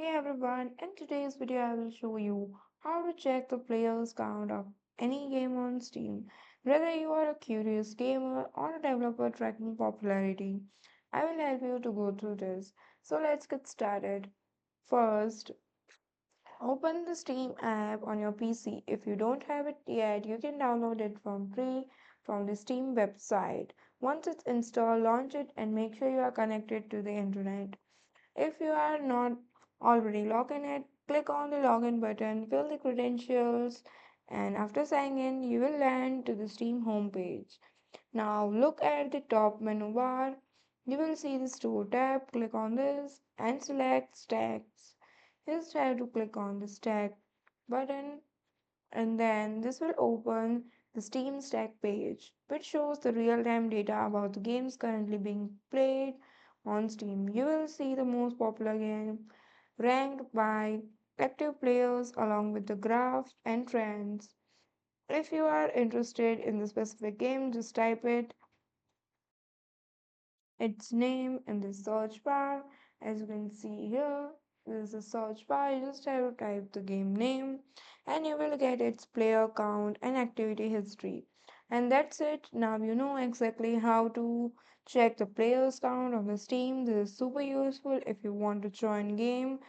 Hey everyone, in today's video I will show you how to check the players count of any game on Steam. Whether you are a curious gamer or a developer tracking popularity, I will help you to go through this. So let's get started. First, open the Steam app on your PC. If you don't have it yet, you can download it from free from the Steam website. Once it's installed, launch it and make sure you are connected to the internet. If you are not already logged in it, click on the login button, fill the credentials, and after signing in, you will land to the Steam homepage. Now look at the top menu bar. You will see the store tab. Click on this and select stacks. Just have to click on the stack button and then this will open the Steam Stack page, which shows the real-time data about the games currently being played on Steam. You will see the most popular game ranked by active players along with the graphs and trends. If you are interested in the specific game, just type its name in the search bar. As you can see here, this is a search bar. You just have to type the game name and you will get its player count and activity history. And that's it. Now you know exactly how to check the players count on the Steam. This is super useful if you want to join game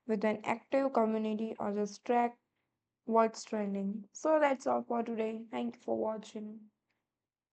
with an active community or just track what's trending. So that's all for today. Thank you for watching.